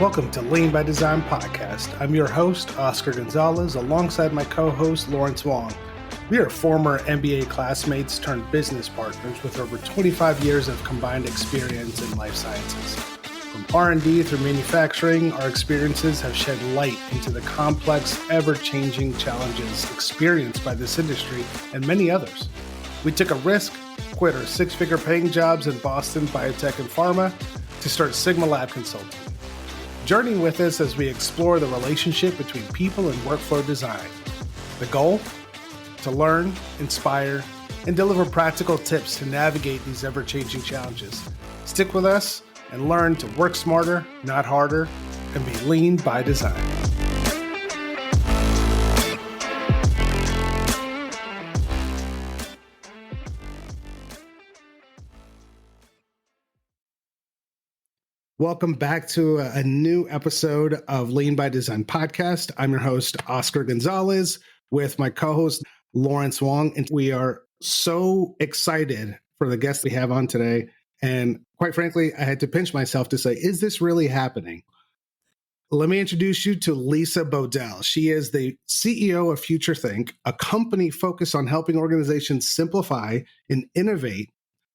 Welcome to Lean by Design podcast. I'm your host, Oscar Gonzalez, alongside my co-host, Lawrence Wong. We are former MBA classmates turned business partners with over 25 years of combined experience in life sciences. From R&D through manufacturing, our experiences have shed light into the complex, ever-changing challenges experienced by this industry and many others. We took a risk, quit our six-figure paying jobs in Boston, biotech, and pharma to start Sigma Lab Consulting. Journey with us as we explore the relationship between people and workflow design. The goal? To learn, inspire, and deliver practical tips to navigate these ever-changing challenges. Stick with us and learn to work smarter, not harder, and be lean by design. Welcome back to a new episode of Lean by Design podcast. I'm your host, Oscar Gonzalez, with my co-host, Lawrence Wong. And we are so excited for the guest we have on today. And quite frankly, I had to pinch myself to say, is this really happening? Let me introduce you to Lisa Bodell. She is the CEO of FutureThink, a company focused on helping organizations simplify and innovate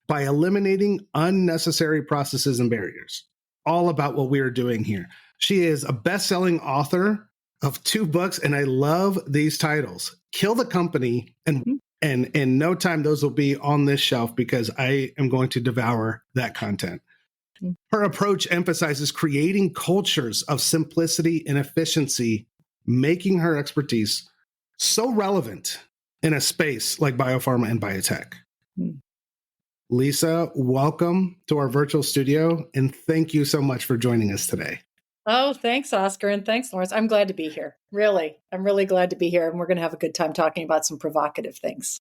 by eliminating unnecessary processes and barriers. All about what we are doing here. She is a best-selling author of 2 books, and I love these titles. Kill the Company, and in no time, those will be on this shelf because I am going to devour that content. Her approach emphasizes creating cultures of simplicity and efficiency, making her expertise so relevant in a space like biopharma and biotech. Lisa, welcome to our virtual studio, and thank you so much for joining us today. Oh, thanks, Oscar, and thanks, Lawrence. I'm glad to be here. Really, I'm really glad to be here, and we're going to have a good time talking about some provocative things.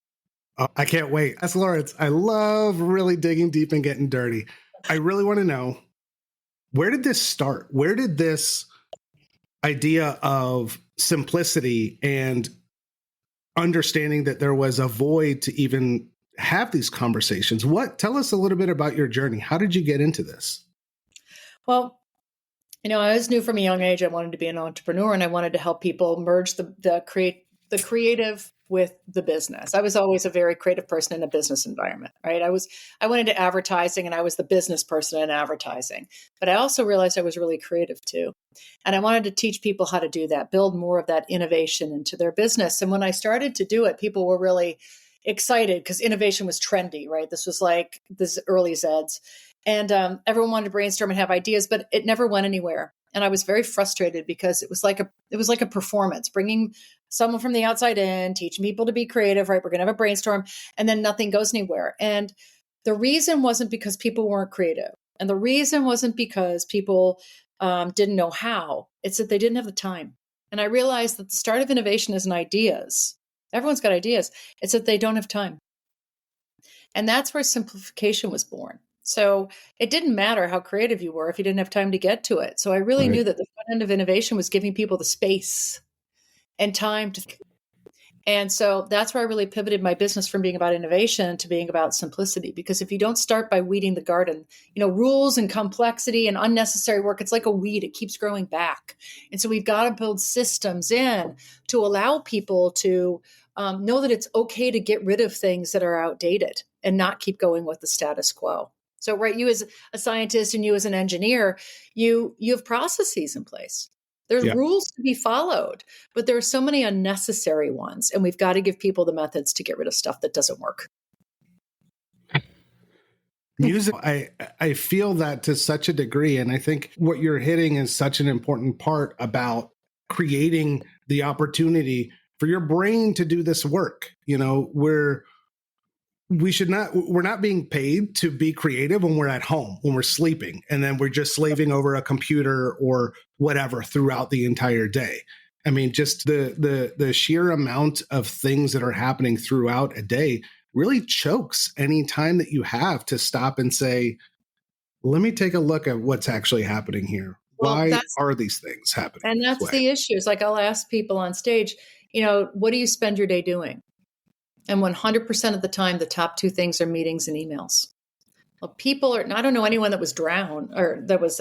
I can't wait. That's Lawrence. I love really digging deep and getting dirty. I really want to know, where did this start? Where did this idea of simplicity and understanding that there was a void to even have these conversations? Tell us a little bit about your journey. How did you get into this? Well, I always knew from a young age I wanted to be an entrepreneur, and I wanted to help people merge the creative with the business. I was always a very creative person in a business environment, right? I went into advertising, and I was the business person in advertising, but I also realized I was really creative too. And I wanted to teach people how to do that, build more of that innovation into their business. And when I started to do it, people were really excited because innovation was trendy, right? This was like this early Zeds. And everyone wanted to brainstorm and have ideas, but it never went anywhere. And I was very frustrated because it was like a performance, bringing someone from the outside in, teaching people to be creative, right? We're going to have a brainstorm, and then nothing goes anywhere. And the reason wasn't because people weren't creative. And the reason wasn't because people didn't know how. It's that they didn't have the time. And I realized that the start of innovation isn't ideas. Everyone's got ideas. It's that they don't have time. And that's where simplification was born. So it didn't matter how creative you were if you didn't have time to get to it. So I really knew that the front end of innovation was giving people the space and time to. And so that's where I really pivoted my business from being about innovation to being about simplicity. Because if you don't start by weeding the garden, rules and complexity and unnecessary work, it's like a weed. It keeps growing back. And so we've got to build systems in to allow people to know that it's okay to get rid of things that are outdated and not keep going with the status quo. So, right, you as a scientist and you as an engineer, you have processes in place. There's rules to be followed, but there are so many unnecessary ones, and we've got to give people the methods to get rid of stuff that doesn't work. Music, I feel that to such a degree, and I think what you're hitting is such an important part about creating the opportunity for your brain to do this work. We're not being paid to be creative when we're at home, when we're sleeping, and then we're just slaving over a computer or whatever throughout the entire day. I mean, just the sheer amount of things that are happening throughout a day really chokes any time that you have to stop and say, let me take a look at what's actually happening here. Why are these things happening? And that's the issue. It's like I'll ask people on stage, what do you spend your day doing? And 100% of the time, the top 2 things are meetings and emails. Well, people are, I don't know anyone that was drowned or that was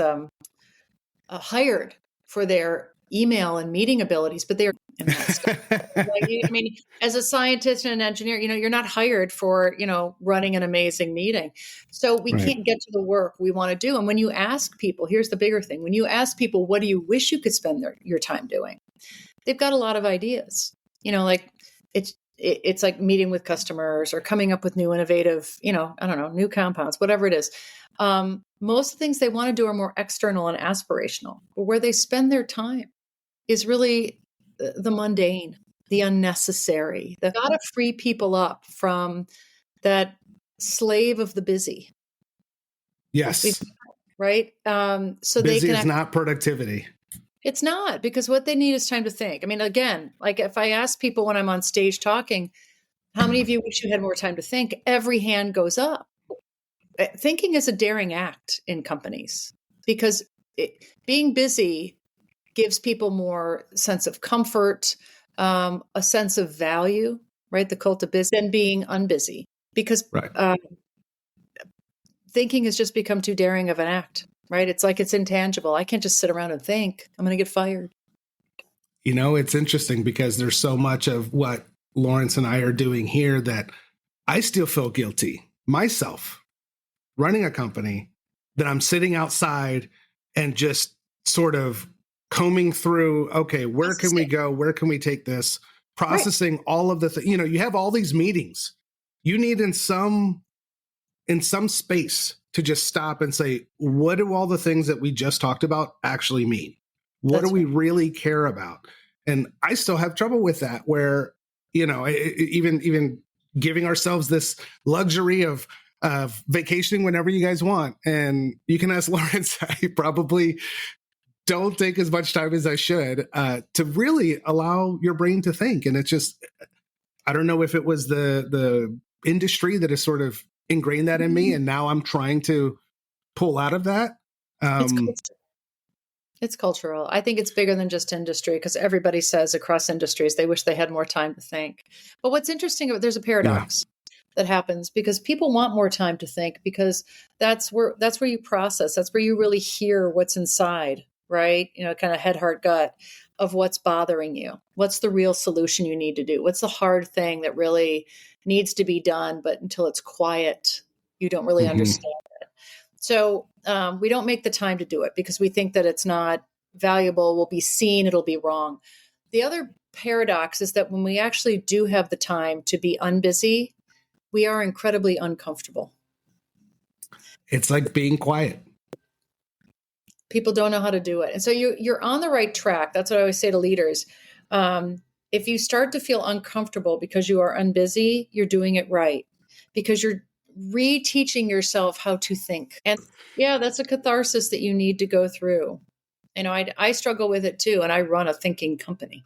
hired for their email and meeting abilities, but they're in that stuff. I mean, as a scientist and an engineer, you're not hired for, running an amazing meeting. So we can't get to the work we want to do. And when you ask people, here's the bigger thing. When you ask people, what do you wish you could spend your time doing? They've got a lot of ideas, like it's like meeting with customers or coming up with new innovative, I don't know, new compounds, whatever it is. Most of the things they want to do are more external and aspirational, but where they spend their time is really the mundane, the unnecessary. They've got to free people up from that slave of the busy. Yes. Right. So busy they can is not productivity. It's not, because what they need is time to think. I mean, again, like if I ask people when I'm on stage talking, how many of you wish you had more time to think? Every hand goes up. Thinking is a daring act in companies because being busy gives people more sense of comfort, a sense of value, right? The cult of busy, than being unbusy, because thinking has just become too daring of an act, right? It's like it's intangible. I can't just sit around and think. I'm going to get fired. It's interesting because there's so much of what Lawrence and I are doing here that I still feel guilty myself running a company, that I'm sitting outside and just sort of combing through, okay, where can we go? Where can we take this? Processing all of the things. You have all these meetings. You need in some space to just stop and say, what do all the things that we just talked about actually mean? What do we really care about? And I still have trouble with that, where, even giving ourselves this luxury of vacationing whenever you guys want. And you can ask Lawrence, I probably don't take as much time as I should to really allow your brain to think. And it's just, I don't know if it was the industry that has sort of ingrained that in me, and now I'm trying to pull out of that. It's cultural. I think it's bigger than just industry, because everybody says across industries they wish they had more time to think. But what's interesting, there's a paradox that happens because people want more time to think, because that's where you process. That's where you really hear what's inside, right? Kind of head, heart, gut of what's bothering you. What's the real solution you need to do? What's the hard thing that really needs to be done, but until it's quiet, you don't really understand it. So we don't make the time to do it because we think that it's not valuable, will be seen, it'll be wrong. The other paradox is that when we actually do have the time to be unbusy, we are incredibly uncomfortable. It's like being quiet. People don't know how to do it. And so you're on the right track. That's what I always say to leaders. If you start to feel uncomfortable because you are unbusy, you're doing it right, because you're reteaching yourself how to think. And that's a catharsis that you need to go through. I struggle with it too. And I run a thinking company,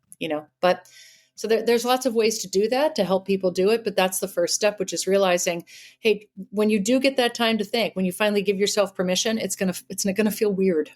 but so there's lots of ways to do that, to help people do it. But that's the first step, which is realizing, hey, when you do get that time to think, when you finally give yourself permission, it's going to feel weird.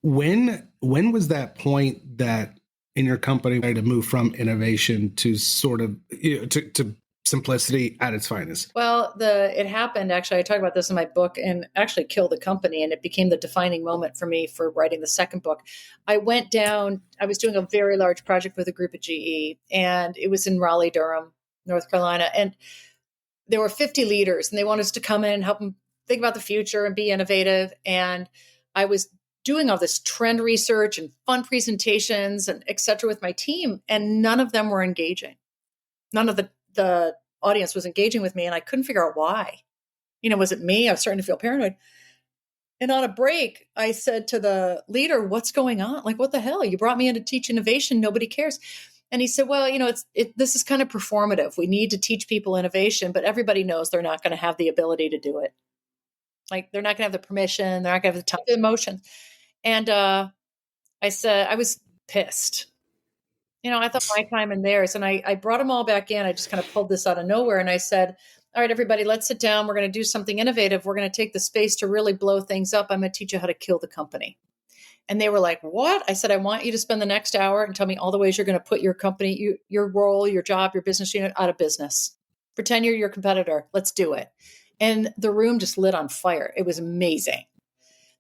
When was that point that in your company to move from innovation to sort of to simplicity at its finest? Well, it happened, actually, I talk about this in my book, and actually killed the company. And it became the defining moment for me for writing the second book. I was doing a very large project with a group at GE, and it was in Raleigh, Durham, North Carolina. And there were 50 leaders, and they wanted us to come in and help them think about the future and be innovative. And I was doing all this trend research and fun presentations and et cetera with my team, and none of them were engaging. None of the audience was engaging with me, and I couldn't figure out why. Was it me? I was starting to feel paranoid. And on a break, I said to the leader, what's going on? Like, what the hell? You brought me in to teach innovation. Nobody cares. And he said, well, this is kind of performative. We need to teach people innovation, but everybody knows they're not going to have the ability to do it. Like, they're not going to have the permission. They're not going to have the time, the emotion. And I said, I was pissed. I thought my time and theirs. And I brought them all back in. I just kind of pulled this out of nowhere. And I said, all right, everybody, let's sit down. We're going to do something innovative. We're going to take the space to really blow things up. I'm going to teach you how to kill the company. And they were like, what? I said, I want you to spend the next hour and tell me all the ways you're going to put your company, your role, your job, your business unit out of business. Pretend you're your competitor. Let's do it. And the room just lit on fire. It was amazing,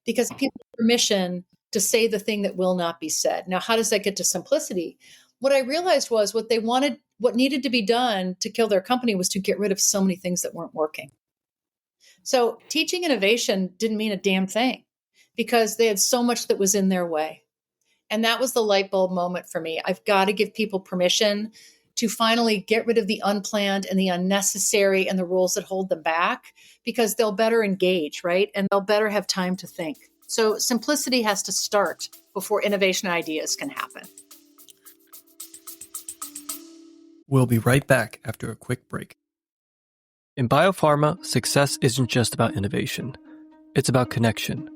because people have permission to say the thing that will not be said. Now, how does that get to simplicity? What I realized was what needed to be done to kill their company was to get rid of so many things that weren't working. So teaching innovation didn't mean a damn thing because they had so much that was in their way. And that was the light bulb moment for me. I've got to give people permission to finally get rid of the unplanned and the unnecessary and the rules that hold them back, because they'll better engage, right? And they'll better have time to think. So simplicity has to start before innovation ideas can happen. We'll be right back after a quick break. In biopharma, success isn't just about innovation. It's about connection.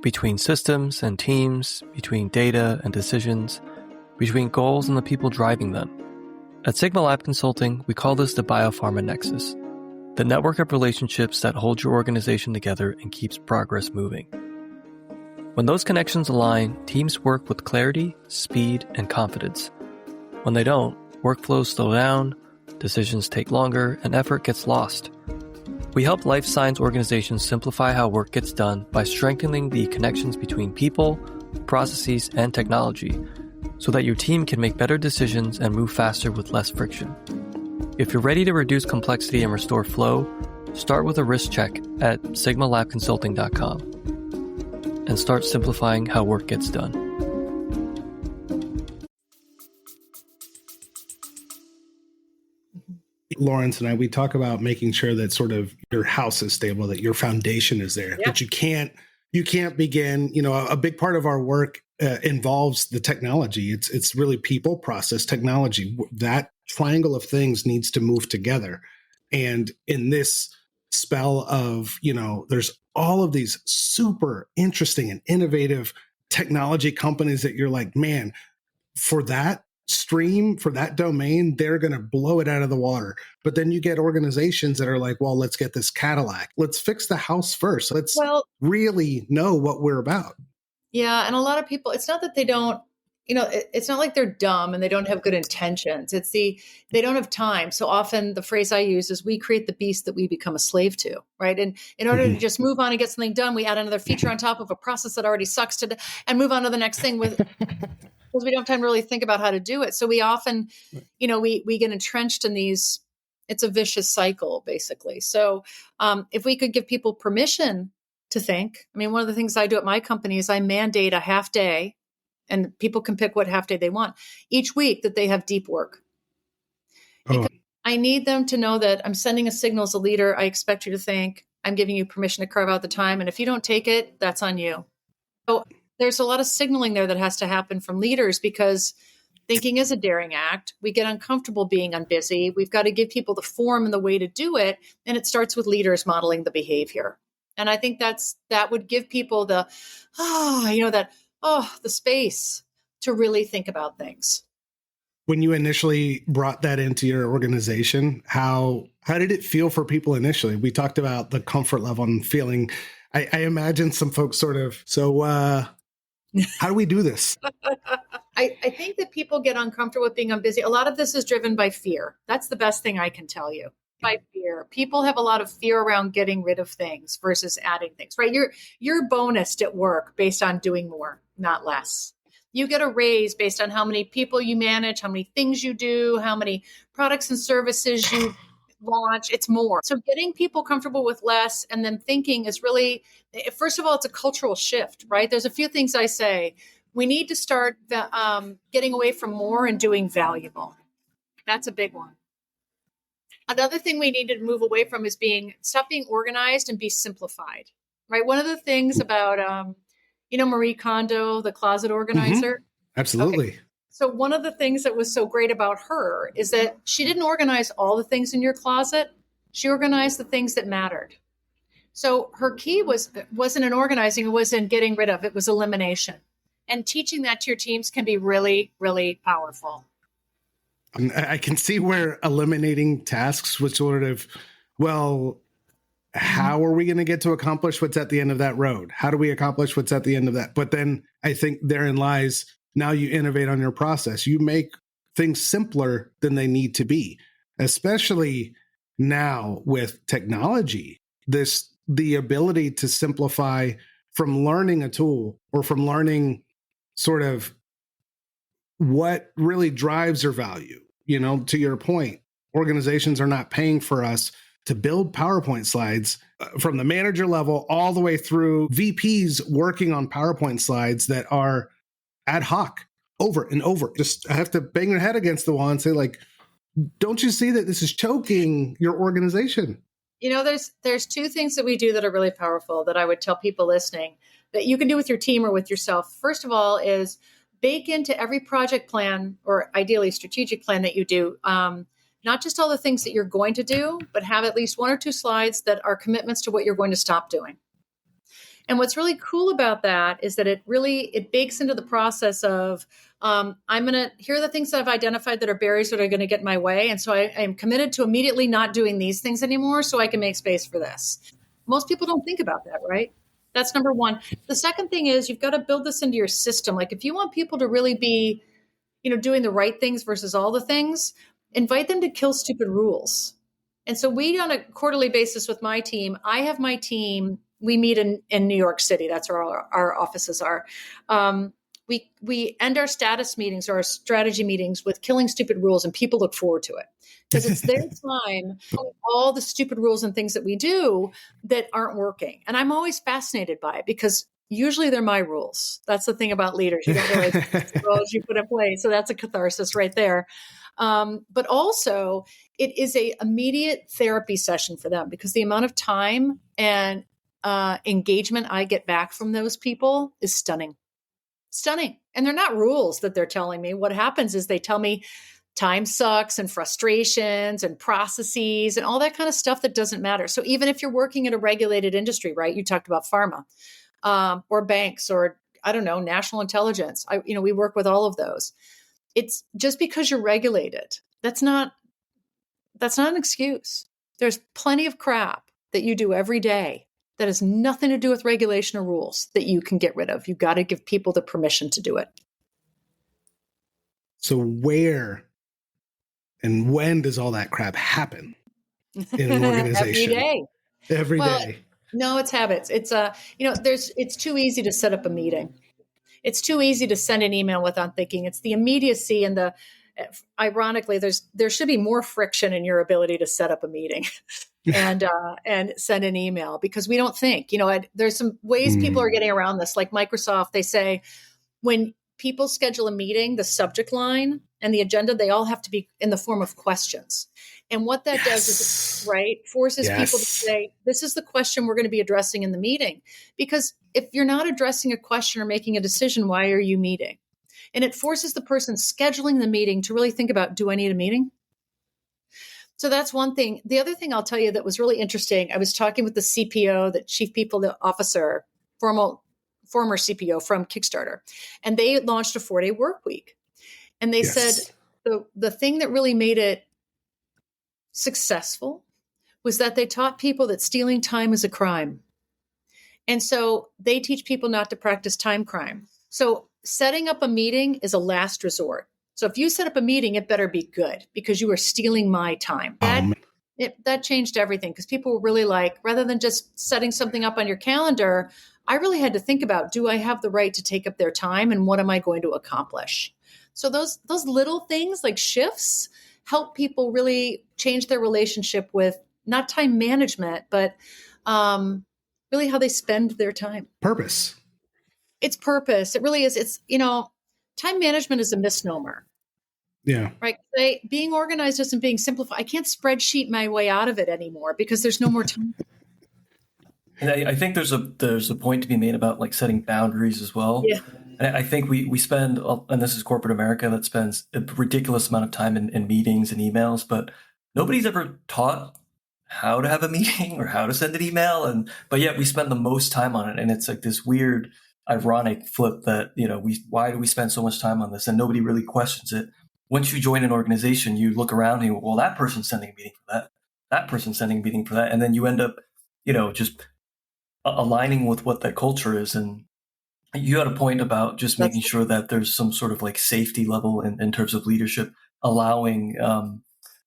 Between systems and teams, between data and decisions, between goals and the people driving them. At Sigma Lab Consulting, we call this the biopharma nexus, the network of relationships that hold your organization together and keeps progress moving. When those connections align, teams work with clarity, speed, and confidence. When they don't, workflows slow down, decisions take longer, and effort gets lost. We help life science organizations simplify how work gets done by strengthening the connections between people, processes, and technology, so that your team can make better decisions and move faster with less friction. If you're ready to reduce complexity and restore flow, start with a risk check at sigmalabconsulting.com and start simplifying how work gets done. Lawrence and I, we talk about making sure that sort of your house is stable, that your foundation is there, that you can't begin, a big part of our work involves the technology. It's really people, process, technology. That triangle of things needs to move together. And in this spell of, there's all of these super interesting and innovative technology companies that you're like, man, for that stream, for that domain, they're going to blow it out of the water. But then you get organizations that are like, well, let's get this Cadillac. Let's fix the house first. Let's really know what we're about. Yeah. And a lot of people, it's not that they don't, it's not like they're dumb and they don't have good intentions. They don't have time. So often the phrase I use is we create the beast that we become a slave to, right? And in order to just move on and get something done, we add another feature on top of a process that already sucks and move on to the next thing with because we don't have time to really think about how to do it. So we often, we get entrenched in these, it's a vicious cycle, basically. So if we could give people permission to think, one of the things I do at my company is I mandate a half day, and people can pick what half day they want each week, that they have deep work. Because I need them to know that I'm sending a signal as a leader. I expect you to think. I'm giving you permission to carve out the time. And if you don't take it, that's on you. So there's a lot of signaling there that has to happen from leaders, because thinking is a daring act. We get uncomfortable being unbusy. We've got to give people the form and the way to do it. And it starts with leaders modeling the behavior. And I think that would give people the space to really think about things. When you initially brought that into your organization, how did it feel for people initially? We talked about the comfort level and feeling. I imagine some folks sort of, how do we do this? I think that people get uncomfortable with being unbusy. A lot of this is driven by fear. That's the best thing I can tell you. By fear. People have a lot of fear around getting rid of things versus adding things, right? You're bonused at work based on doing more, not less. You get a raise based on how many people you manage, how many things you do, how many products and services you launch. It's more. So getting people comfortable with less and then thinking is really, first of all, it's a cultural shift, right? There's a few things I say. We need to start getting away from more and doing valuable. That's a big one. Another thing we need to move away from is stop being organized and be simplified, right? One of the things about, Marie Kondo, the closet organizer. Mm-hmm. Absolutely. Okay. So one of the things that was so great about her is that she didn't organize all the things in your closet. She organized the things that mattered. So her key wasn't in organizing, it was in getting rid of, it was elimination. And teaching that to your teams can be really, really powerful. I can see where eliminating tasks was sort of, how are we going to get to accomplish what's at the end of that road? How do we accomplish what's at the end of that? But then I think therein lies, now you innovate on your process. You make things simpler than they need to be, especially now with technology. The ability to simplify from learning a tool or from learning sort of what really drives their value. You know, to your point, organizations are not paying for us to build PowerPoint slides from the manager level all the way through VPs working on PowerPoint slides that are ad hoc over and over. Just I have to bang their head against the wall and say, like, don't you see that this is choking your organization? You know, there's two things that we do that are really powerful that I would tell people listening that you can do with your team or with yourself. First of all is bake into every project plan or ideally strategic plan that you do, not just all the things that you're going to do, but have at least 1 or 2 slides that are commitments to what you're going to stop doing. And what's really cool about that is that it bakes into the process of, here are the things that I've identified that are barriers that are going to get in my way. And so I am committed to immediately not doing these things anymore so I can make space for this. Most people don't think about that, right? That's number one. The second thing is you've got to build this into your system. Like if you want people to really be, doing the right things versus all the things, invite them to kill stupid rules. And so we, on a quarterly basis with my team, I have my team, we meet in New York City. That's where our offices are. We end our status meetings or our strategy meetings with killing stupid rules, and people look forward to it because it's their time, all the stupid rules and things that we do that aren't working. And I'm always fascinated by it because usually they're my rules. That's the thing about leaders. You don't realize the rules you put in place. So that's a catharsis right there. But also it is a immediate therapy session for them because the amount of time and engagement I get back from those people is stunning. And they're not rules that they're telling me. What happens is they tell me time sucks and frustrations and processes and all that kind of stuff that doesn't matter. So even if you're working in a regulated industry, right? You talked about pharma or banks or I don't know, national intelligence. We work with all of those. It's just because you're regulated. That's not an excuse. There's plenty of crap that you do every day that has nothing to do with regulation or rules that you can get rid of. You've got to give people the permission to do it. So where and when does all that crap happen in an organization? Every day. No, it's habits. It's it's too easy to set up a meeting. It's too easy to send an email without thinking. It's the immediacy and ironically, there should be more friction in your ability to set up a meeting and send an email because we don't think, there's some ways people are getting around this. Like Microsoft, they say when people schedule a meeting, the subject line and the agenda, they all have to be in the form of questions. And what that does is forces people to say, this is the question we're going to be addressing in the meeting. Because if you're not addressing a question or making a decision, why are you meeting? And it forces the person scheduling the meeting to really think about, do I need a meeting? So that's one thing. The other thing I'll tell you that was really interesting, I was talking with the CPO, the Chief People Officer, former CPO from Kickstarter, and they launched a 4-day work week. And they said the thing that really made it successful was that they taught people that stealing time is a crime. And so they teach people not to practice time crime. So setting up a meeting is a last resort. So if you set up a meeting, it better be good because you are stealing my time. That changed everything because people were really like, rather than just setting something up on your calendar, I really had to think about, do I have the right to take up their time and what am I going to accomplish? So those little things like shifts help people really change their relationship with not time management, but really how they spend their time. Purpose. It's purpose. It really is. It's, time management is a misnomer. Yeah. Right. Being organized isn't being simplified. I can't spreadsheet my way out of it anymore because there's no more time. And I think there's a point to be made about like setting boundaries as well. Yeah. And I think we spend, and this is corporate America that spends a ridiculous amount of time in meetings and emails, but nobody's ever taught how to have a meeting or how to send an email. But yet we spend the most time on it. And it's like this weird, ironic flip that, why do we spend so much time on this? And nobody really questions it. Once you join an organization, you look around and you go, well, that person's sending a meeting for that. That person's sending a meeting for that. And then you end up, just aligning with what that culture is. And you had a point about just making sure that there's some sort of like safety level in terms of leadership, allowing,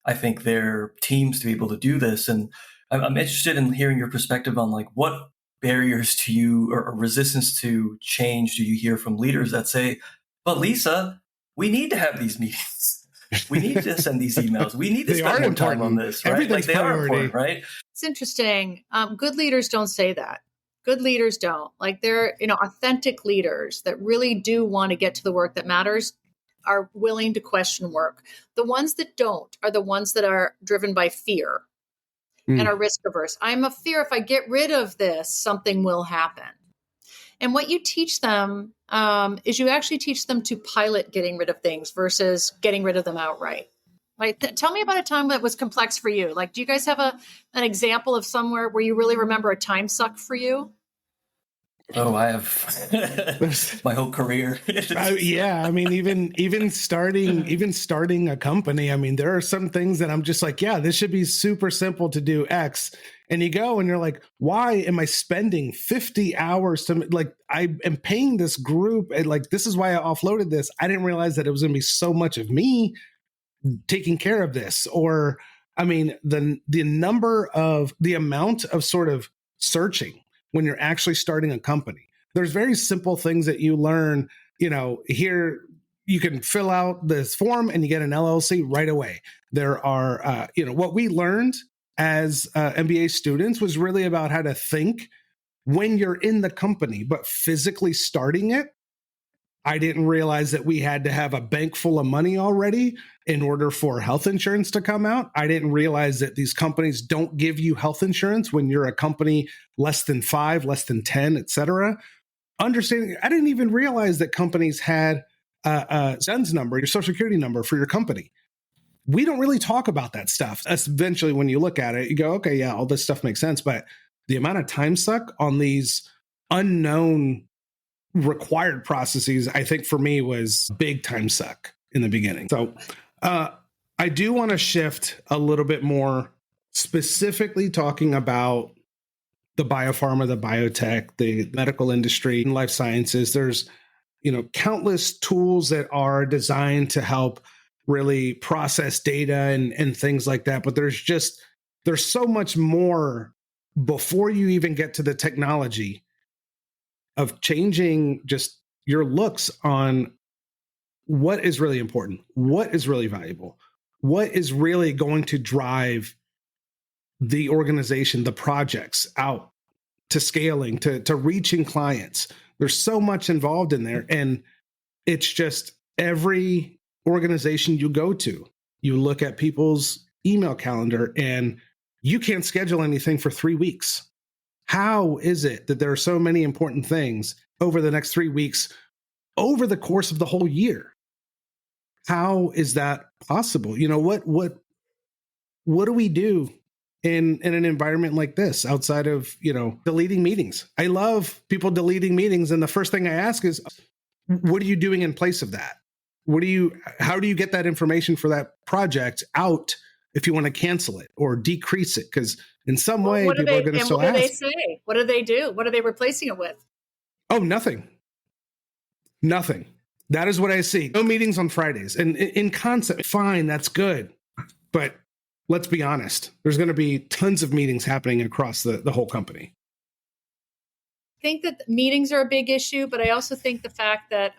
I think, their teams to be able to do this. And I'm interested in hearing your perspective on like what barriers to you or resistance to change do you hear from leaders that say, but Lisa, we need to have these meetings. We need to send these emails. We need to spend more time on this, right? Everything's they priority. are important, right? It's interesting. Good leaders don't say that. Good leaders don't. Like they're, authentic leaders that really do want to get to the work that matters are willing to question work. The ones that don't are the ones that are driven by fear and are risk averse. I'm a fear if I get rid of this, something will happen. And what you teach them is you actually teach them to pilot getting rid of things versus getting rid of them outright. Like, tell me about a time that was complex for you. Like, do you guys have an example of somewhere where you really remember a time suck for you? Oh, I have my whole career. Yeah, I mean, even starting a company. I mean, there are some things that I'm just like, yeah, this should be super simple to do X. And you go and you're like, why am I spending 50 hours to like? I am paying this group, and like, this is why I offloaded this. I didn't realize that it was going to be so much of me taking care of this. Or, I mean, the amount of sort of searching when you're actually starting a company. There's very simple things that you learn, here you can fill out this form and you get an LLC right away. There are, what we learned as MBA students was really about how to think when you're in the company, but physically starting it. I didn't realize that we had to have a bank full of money already in order for health insurance to come out. I didn't realize that these companies don't give you health insurance when you're a company less than 5, less than 10, et cetera. Understanding, I didn't even realize that companies had a SENS number, your social security number for your company. We don't really talk about that stuff. That's eventually when you look at it, you go, okay, yeah, all this stuff makes sense. But the amount of time suck on these unknown required processes, I think for me was big time suck in the beginning. So I do want to shift a little bit more, specifically talking about the biopharma, the biotech, the medical industry, and life sciences. There's, countless tools that are designed to help really process data and things like that. But there's so much more before you even get to the technology of changing just your looks on what is really important, what is really valuable, what is really going to drive the organization, the projects out to scaling, to reaching clients. There's so much involved in there. And it's just every organization you go to, you look at people's email calendar and you can't schedule anything for 3 weeks. How is it that there are so many important things over the next 3 weeks, over the course of the whole year? How is that possible? What do we do in an environment like this outside of, deleting meetings? I love people deleting meetings. And the first thing I ask is, what are you doing in place of that? How do you get that information for that project out if you want to cancel it or decrease it? Because in some way, people are going to still ask. What do they say? What do they do? What are they replacing it with? Oh, nothing. Nothing. That is what I see. No meetings on Fridays. And in concept, fine, that's good. But let's be honest, there's going to be tons of meetings happening across the whole company. I think that meetings are a big issue, but I also think the fact that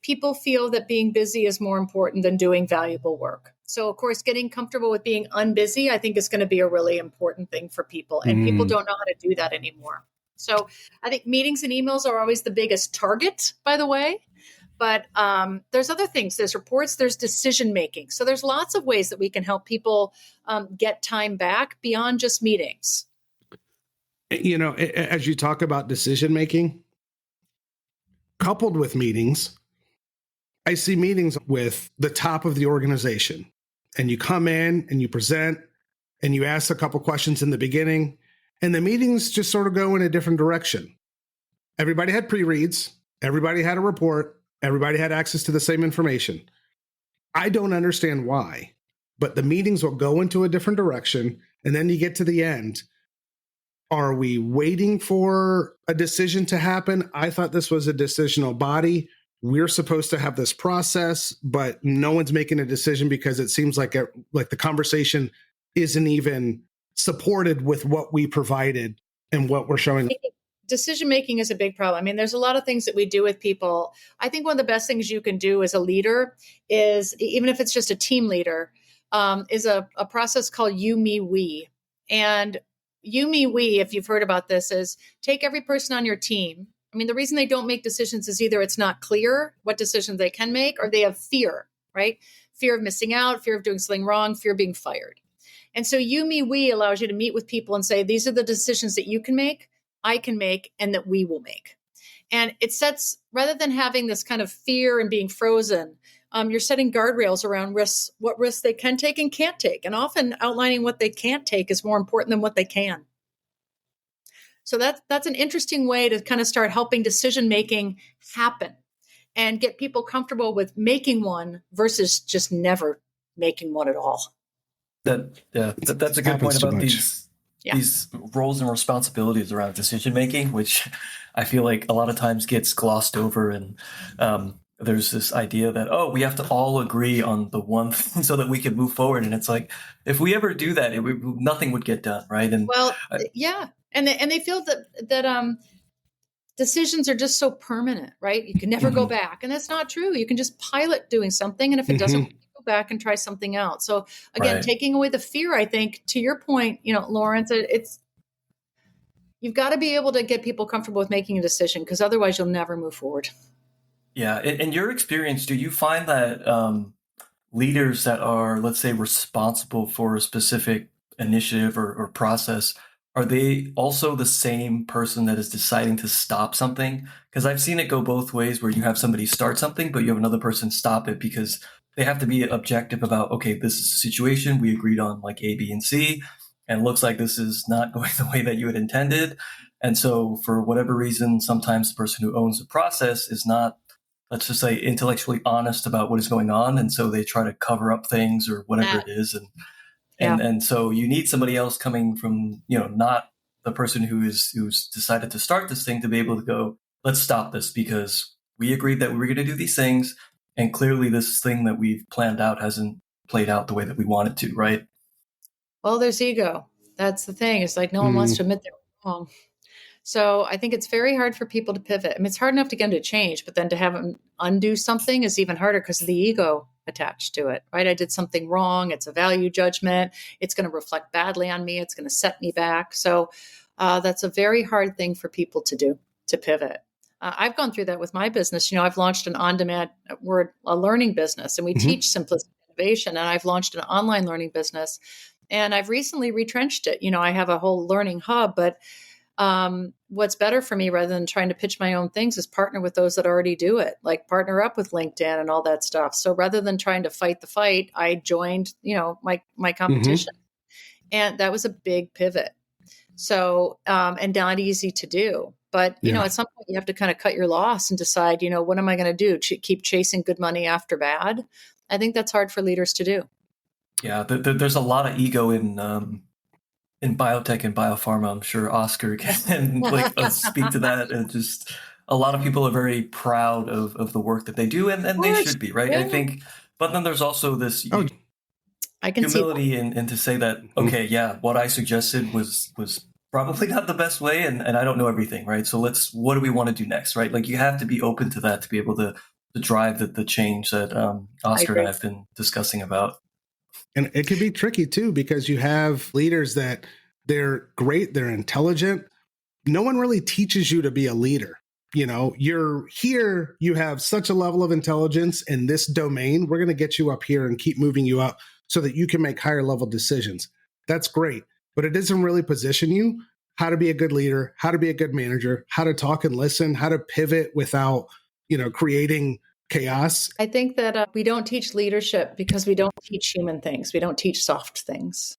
people feel that being busy is more important than doing valuable work. So, of course, getting comfortable with being unbusy, I think is going to be a really important thing for people. And people don't know how to do that anymore. So I think meetings and emails are always the biggest target, by the way. But there's other things. There's reports, there's decision making. So there's lots of ways that we can help people get time back beyond just meetings. As you talk about decision making, coupled with meetings, I see meetings with the top of the organization. And you come in and you present and you ask a couple questions in the beginning, and the meetings just sort of go in a different direction. Everybody had pre-reads. Everybody had a report. Everybody had access to the same information. I don't understand why, but the meetings will go into a different direction. And then you get to the end. Are we waiting for a decision to happen? I thought this was a decisional body. We're supposed to have this process, but no one's making a decision because it seems like the conversation isn't even supported with what we provided and what we're showing. Decision making is a big problem. I mean, there's a lot of things that we do with people. I think one of the best things you can do as a leader is, even if it's just a team leader, is a process called you, me, we. And you, me, we, if you've heard about this, is take every person on your team. I mean, the reason they don't make decisions is either it's not clear what decisions they can make, or they have fear, right? Fear of missing out, fear of doing something wrong, fear of being fired. And so you, me, we allows you to meet with people and say, these are the decisions that you can make, I can make, and that we will make. And it sets, rather than having this kind of fear and being frozen, you're setting guardrails around risks, what risks they can take and can't take. And often outlining what they can't take is more important than what they can. So that's an interesting way to kind of start helping decision-making happen and get people comfortable with making one versus just never making one at all. That's a good point about these roles and responsibilities around decision making, which I feel like a lot of times gets glossed over. And there's this idea that, we have to all agree on the one thing so that we can move forward. And it's like, if we ever do that, nothing would get done, right? And and they feel that decisions are just so permanent, right? You can never go back, and that's not true. You can just pilot doing something, and if it doesn't, go back and try something else. So again, taking away the fear, I think, to your point, Lawrence, you've got to be able to get people comfortable with making a decision, because otherwise you'll never move forward. Yeah. In your experience, do you find that leaders that are, let's say, responsible for a specific initiative or process, are they also the same person that is deciding to stop something? Because I've seen it go both ways, where you have somebody start something, but you have another person stop it because they have to be objective about, okay, this is a situation we agreed on, like A, B, and C, and it looks like this is not going the way that you had intended. And so for whatever reason, sometimes the person who owns the process is not, let's just say, intellectually honest about what is going on. And so they try to cover up things or whatever it is. And so you need somebody else coming from, not the person who's decided to start this thing, to be able to go, let's stop this because we agreed that we were going to do these things. And clearly this thing that we've planned out hasn't played out the way that we want it to, right? Well, there's ego. That's the thing. It's like no one wants to admit they're wrong. So I think it's very hard for people to pivot. I mean, it's hard enough to get them to change, but then to have them undo something is even harder because of the ego attached to it, right? I did something wrong. It's a value judgment. It's going to reflect badly on me. It's going to set me back. So that's a very hard thing for people to do, to pivot. I've gone through that with my business. I've launched an on-demand a learning business, and we teach simplicity innovation. And I've launched an online learning business, and I've recently retrenched it. I have a whole learning hub, but what's better for me, rather than trying to pitch my own things, is partner with those that already do it, like partner up with LinkedIn and all that stuff. So rather than trying to fight the fight, I joined, my competition, and that was a big pivot. So, and not easy to do, but at some point you have to kind of cut your loss and decide, what am I going to do? Keep chasing good money after bad? I think that's hard for leaders to do. Yeah. There's a lot of ego in biotech and biopharma. I'm sure Oscar can speak to that. And just a lot of people are very proud of the work that they do, and they should be, right? Yeah. I think, but then there's also this humility and to say that, okay, what I suggested was probably not the best way, and I don't know everything, right? So what do we want to do next, right? Like, you have to be open to that to be able to drive the change that Oscar and I have been discussing about. And it can be tricky too, because you have leaders that they're great, they're intelligent. No one really teaches you to be a leader. You're here, you have such a level of intelligence in this domain. We're going to get you up here and keep moving you up so that you can make higher level decisions. That's great, but it doesn't really position you how to be a good leader, how to be a good manager, how to talk and listen, how to pivot without, creating chaos. I think that we don't teach leadership because we don't teach human things. We don't teach soft things.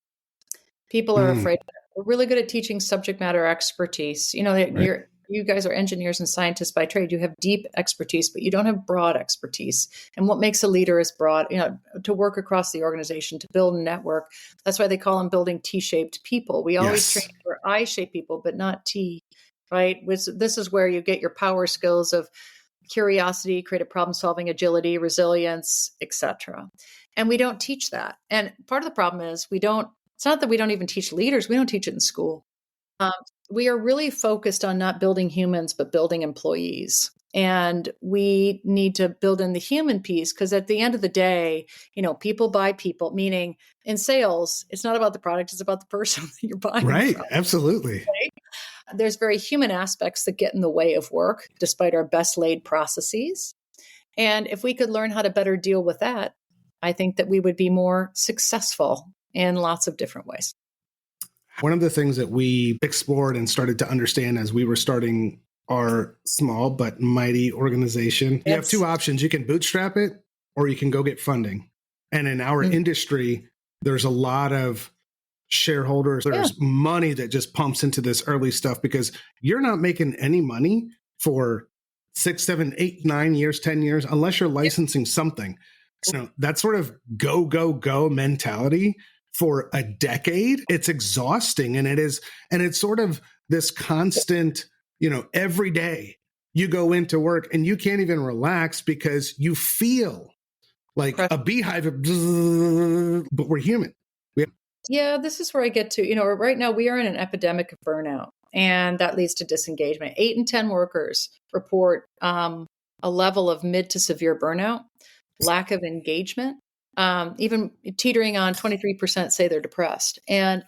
People are afraid of it. We're really good at teaching subject matter expertise. You guys are engineers and scientists by trade. You have deep expertise, but you don't have broad expertise. And what makes a leader is broad, to work across the organization, to build a network. That's why they call them building T-shaped people. We always train for I-shaped people, but not T, right? This is where you get your power skills of curiosity, creative problem solving, agility, resilience, etc. And we don't teach that. And part of the problem is it's not that we don't even teach leaders. We don't teach it in school. we are really focused on not building humans, but building employees. And we need to build in the human piece because at the end of the day, people buy people, meaning in sales, it's not about the product, it's about the person that you're buying Right. from. Absolutely. Right? There's very human aspects that get in the way of work, despite our best laid processes. And if we could learn how to better deal with that, I think that we would be more successful in lots of different ways. One of the things that we explored and started to understand as we were starting our small but mighty organization, you have two options. You can bootstrap it or you can go get funding. And in our industry, there's a lot of shareholders. There's money that just pumps into this early stuff because you're not making any money for 6, 7, 8, 9 years, 10 years, unless you're licensing something. So that sort of go, go, go mentality for a decade, it's exhausting. And it's sort of this constant, every day you go into work and you can't even relax because you feel like a beehive, but we're human. Yeah, this is where I get to, right now we are in an epidemic of burnout and that leads to disengagement. 8 in 10 workers report a level of mid to severe burnout, lack of engagement, even teetering on 23% say they're depressed. And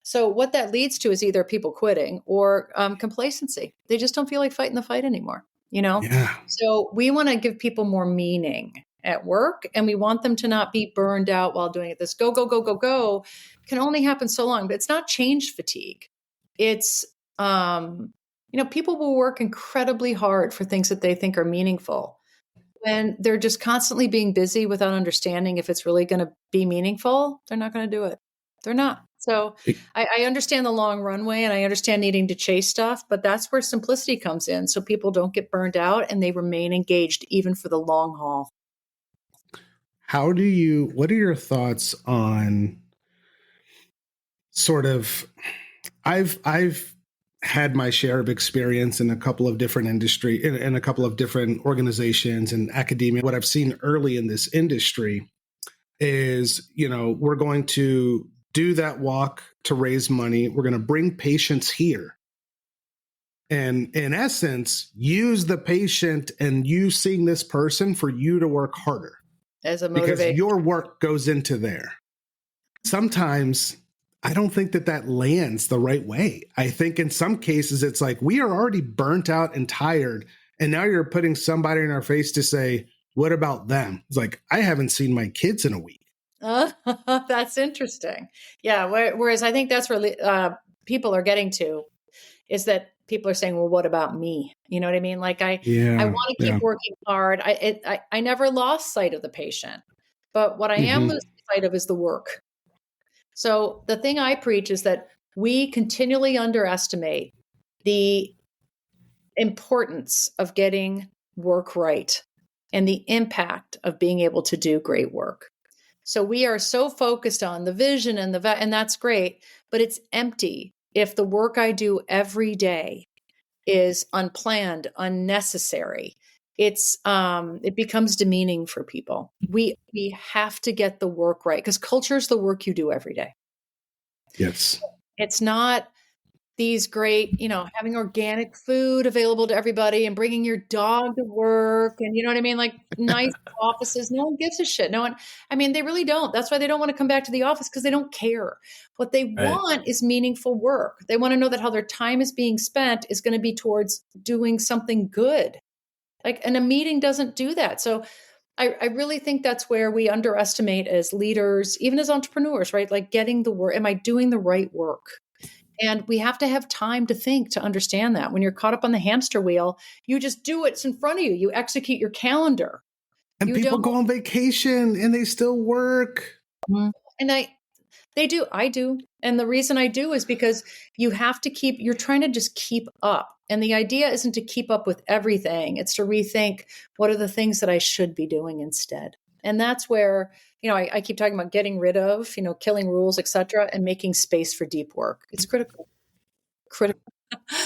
so what that leads to is either people quitting or complacency. They just don't feel like fighting the fight anymore, Yeah. So we want to give people more meaning at work and we want them to not be burned out while doing it. This go, go, go, go, go can only happen so long, but it's not change fatigue. It's, people will work incredibly hard for things that they think are meaningful. When they're just constantly being busy without understanding if it's really going to be meaningful, they're not going to do it. They're not. So I understand the long runway and I understand needing to chase stuff, but that's where simplicity comes in. So people don't get burned out and they remain engaged even for the long haul. What are your thoughts on sort of, I've had my share of experience in a couple of different industry, in a couple of different organizations and academia. What I've seen early in this industry is, we're going to do that walk to raise money. We're going to bring patients here. And in essence, use the patient and you seeing this person for you to work harder. As a motivation. Because your work goes into there. Sometimes I don't think that lands the right way. I think in some cases, it's like we are already burnt out and tired. And now you're putting somebody in our face to say, what about them? It's like, I haven't seen my kids in a week. That's interesting. Yeah. Whereas I think that's where people are getting to is that people are saying, well, what about me? You know what I mean? Like I want to keep working hard. I never lost sight of the patient, but what I am losing sight of is the work. So the thing I preach is that we continually underestimate the importance of getting work right and the impact of being able to do great work. So we are so focused on the vision and and that's great, but it's empty if the work I do every day is unplanned, unnecessary. It becomes demeaning for people. We have to get the work right because culture is the work you do every day. Yes. It's not these great, having organic food available to everybody and bringing your dog to work and you know what I mean? Like nice offices. No one gives a shit. They really don't. That's why they don't want to come back to the office because they don't care. What they want is meaningful work. They want to know that how their time is being spent is going to be towards doing something good. And a meeting doesn't do that. So I really think that's where we underestimate as leaders, even as entrepreneurs, right? Like getting the work. Am I doing the right work? And we have to have time to think to understand that. When you're caught up on the hamster wheel, you just do what's in front of you. You execute your calendar. And people go on vacation and they still work. And they do. I do. And the reason I do is because you're trying to just keep up. And the idea isn't to keep up with everything. It's to rethink what are the things that I should be doing instead. And that's where, I keep talking about getting rid of, killing rules, et cetera, and making space for deep work. It's critical.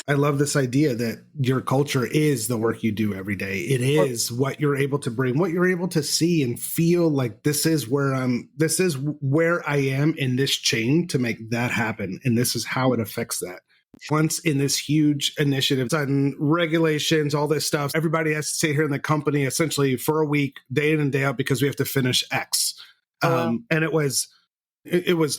I love this idea that your culture is the work you do every day. It is what you're able to bring, what you're able to see and feel like this is where I am in this chain to make that happen. And this is how it affects that. Once in this huge initiative, sudden regulations, all this stuff, everybody has to stay here in the company essentially for a week, day in and day out, because we have to finish X. Oh, wow. And it was,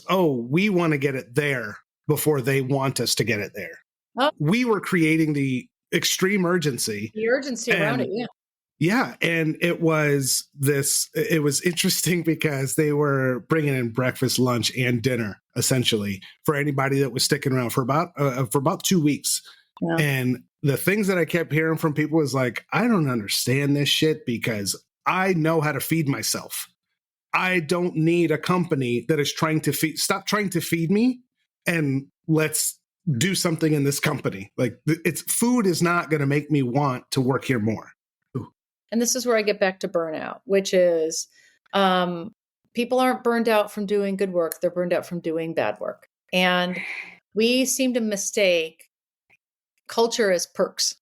oh, we want to get it there before they want us to get it there. Oh. We were creating the extreme urgency. The urgency around it, yeah. Yeah. And it was interesting because they were bringing in breakfast, lunch, and dinner, essentially, for anybody that was sticking around for about 2 weeks. Yeah. And the things that I kept hearing from people was like, I don't understand this shit because I know how to feed myself. I don't need a company that is stop trying to feed me and let's do something in this company. Like, food is not going to make me want to work here more. And this is where I get back to burnout, which is people aren't burned out from doing good work. They're burned out from doing bad work. And we seem to mistake culture as perks.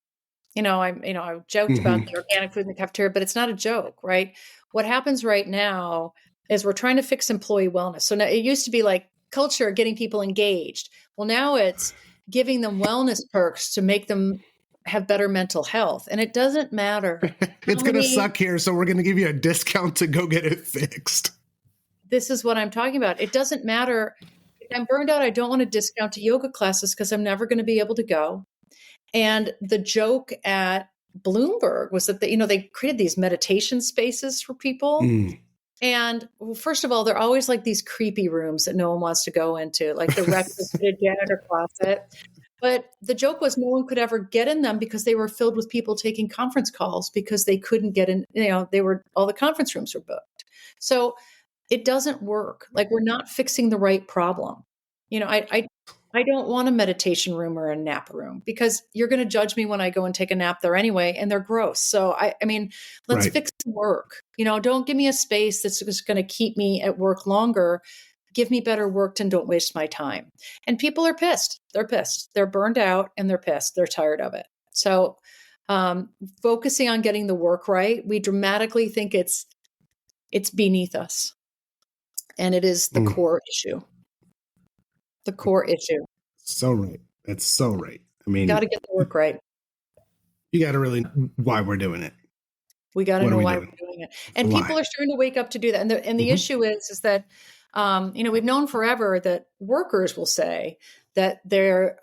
I joked about the organic food in the cafeteria, but it's not a joke, right? What happens right now is we're trying to fix employee wellness. So now it used to be like culture, getting people engaged. Well, now it's giving them wellness perks to make them have better mental health. And it doesn't matter. It's going to suck here, so we're going to give you a discount to go get it fixed. This is what I'm talking about. It doesn't matter. If I'm burned out, I don't want to discount to yoga classes because I'm never going to be able to go. And the joke at Bloomberg was that they created these meditation spaces for people. And first of all, they're always like these creepy rooms that no one wants to go into, like the retrofitted janitor closet. But the joke was no one could ever get in them because they were filled with people taking conference calls because they couldn't get in. All the conference rooms were booked. So it doesn't work. Like, we're not fixing the right problem. I don't want a meditation room or a nap room because you're going to judge me when I go and take a nap there anyway, and they're gross. So let's fix the work. Don't give me a space that's just going to keep me at work longer. Give me better work and don't waste my time. And people are pissed. They're pissed. They're burned out and they're pissed. They're tired of it. So focusing on getting the work right, we dramatically think it's beneath us. And it is the core issue. The core issue. So right. That's so right. You got to get the work right. You got to really know why we're doing it. We got to know why we're doing it. And people are starting to wake up to do that. And the issue is that we've known forever that workers will say that their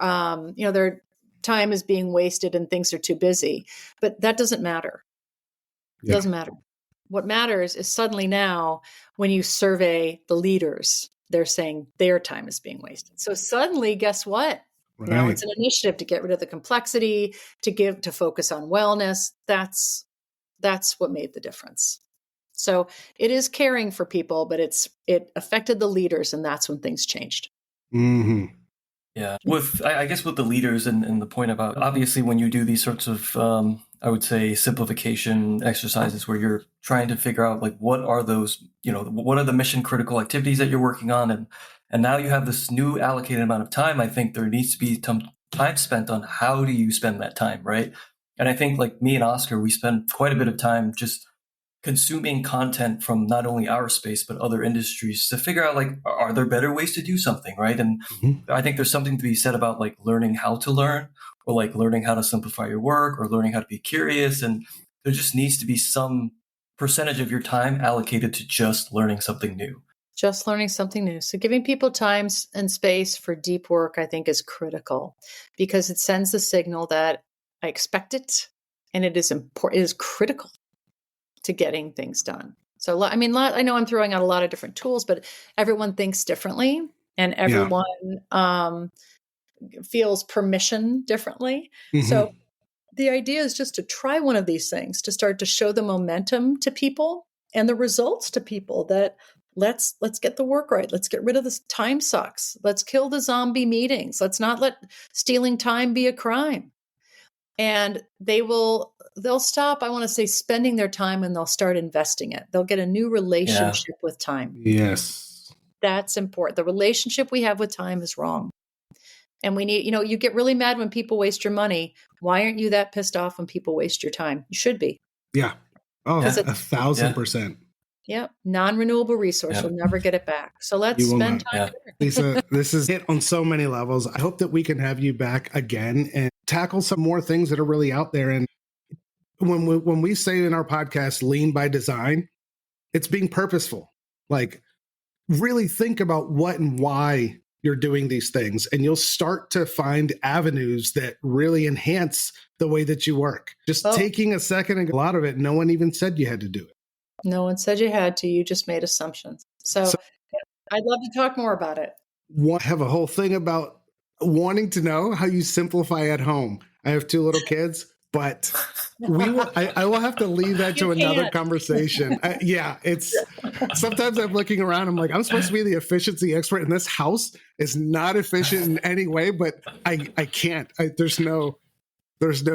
time is being wasted and things are too busy, but that doesn't matter. It doesn't matter. What matters is suddenly now when you survey the leaders, they're saying their time is being wasted. So suddenly, guess what? Right. Now it's an initiative to get rid of the complexity, to focus on wellness. That's what made the difference. So it is caring for people, but it affected the leaders, and that's when things changed. Mm-hmm. Yeah, I guess with the leaders and the point about, obviously when you do these sorts of, I would say, simplification exercises where you're trying to figure out like what are those, what are the mission critical activities that you're working on, and now you have this new allocated amount of time. I think there needs to be some time spent on how do you spend that time, right? And I think like me and Oscar, we spend quite a bit of time just consuming content from not only our space, but other industries to figure out, like, are there better ways to do something, right? And I think there's something to be said about like learning how to learn, or like learning how to simplify your work, or learning how to be curious. And there just needs to be some percentage of your time allocated to just learning something new. Just learning something new. So giving people time and space for deep work, I think, is critical because it sends the signal that I expect it and it is important, it is critical to getting things done. So, I know I'm throwing out a lot of different tools, but everyone thinks differently and everyone feels permission differently. Mm-hmm. So the idea is just to try one of these things, to start to show the momentum to people and the results to people that let's get the work right. Let's get rid of this time sucks. Let's kill the zombie meetings. Let's not let stealing time be a crime. And they'll stop, I want to say, spending their time, and they'll start investing it. They'll get a new relationship with time. Yes. That's important. The relationship we have with time is wrong. And we need, you get really mad when people waste your money. Why aren't you that pissed off when people waste your time? You should be. Yeah. Oh, 1,000%. Yep. Non-renewable resource. Yep. You'll never get it back. So let's You will spend not. time. Yeah. Lisa, this is it on so many levels. I hope that we can have you back again and tackle some more things that are really out there. And when we say in our podcast, lean by design, it's being purposeful. Like, really think about what and why you're doing these things, and you'll start to find avenues that really enhance the way that you work. Just taking a second, and a lot of it, no one even said you had to do it. No one said you had to. You just made assumptions. So I'd love to talk more about it. Have a whole thing about wanting to know how you simplify at home. I have 2 little kids, but I will have to leave that to another conversation. It's sometimes I'm looking around, I'm like, I'm supposed to be the efficiency expert, and this house is not efficient in any way, but I can't. There's no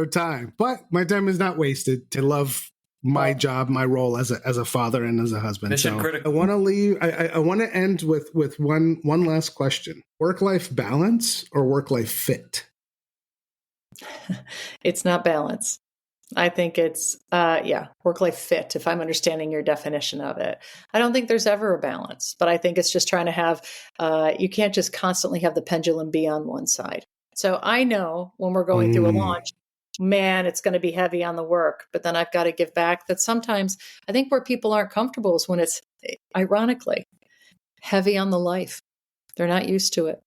time. But my time is not wasted to love my job, my role as a father and as a husband. Mission critical. I want to leave. I want to end with one last question: work-life balance or work-life fit? It's not balance. I think it's, work-life fit, if I'm understanding your definition of it. I don't think there's ever a balance, but I think it's just trying to have, you can't just constantly have the pendulum be on one side. So I know when we're going through a launch, man, it's going to be heavy on the work, but then I've got to give back. That sometimes I think where people aren't comfortable is when it's, ironically, heavy on the life. They're not used to it.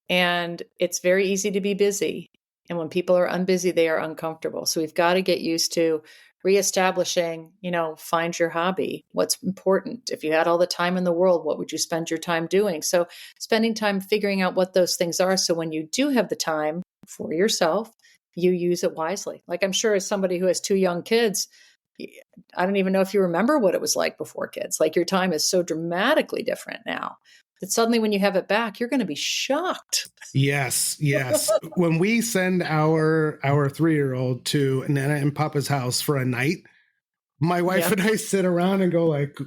And it's very easy to be busy. And when people are unbusy, they are uncomfortable. So we've got to get used to reestablishing, find your hobby. What's important? If you had all the time in the world, what would you spend your time doing? So spending time figuring out what those things are. So when you do have the time for yourself, you use it wisely. Like, I'm sure as somebody who has 2 young kids, I don't even know if you remember what it was like before kids. Like, your time is so dramatically different now that suddenly when you have it back, you're going to be shocked. Yes. When we send our 3-year-old to Nana and Papa's house for a night, my wife and I sit around and go like,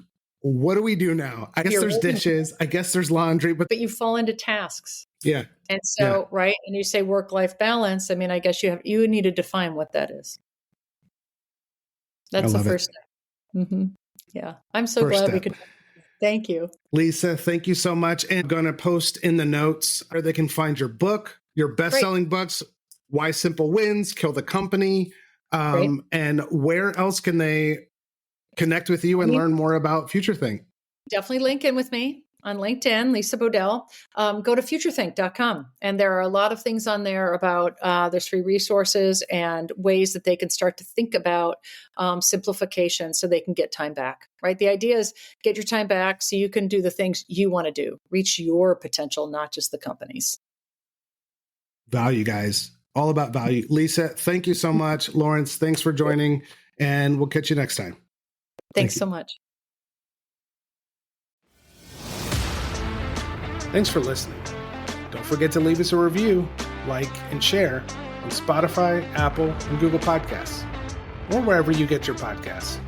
what do we do now? I guess there's dishes. I guess there's laundry. But you fall into tasks. Yeah. And so, right. And you say work-life balance. I mean, I guess you need to define what that is. That's the first step. Mm-hmm. Yeah. I'm so glad we could. Thank you. Lisa, thank you so much. And I'm going to post in the notes where they can find your book, your best-selling books, Why Simple Wins, Kill the Company. And where else can they connect with you and learn more about FutureThink? Definitely link in with me on LinkedIn, Lisa Bodell. Go to futurethink.com. And there are a lot of things on there about there's free resources and ways that they can start to think about simplification so they can get time back, right? The idea is get your time back so you can do the things you want to do, reach your potential, not just the company's. Value, guys. All about value. Lisa, thank you so much. Lawrence, thanks for joining, and we'll catch you next time. Thanks so much. Thanks for listening. Don't forget to leave us a review, like, and share on Spotify, Apple, and Google Podcasts, or wherever you get your podcasts.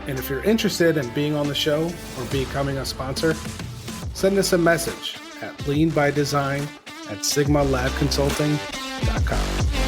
And if you're interested in being on the show or becoming a sponsor, send us a message at leanbydesign@sigmalabconsulting.com.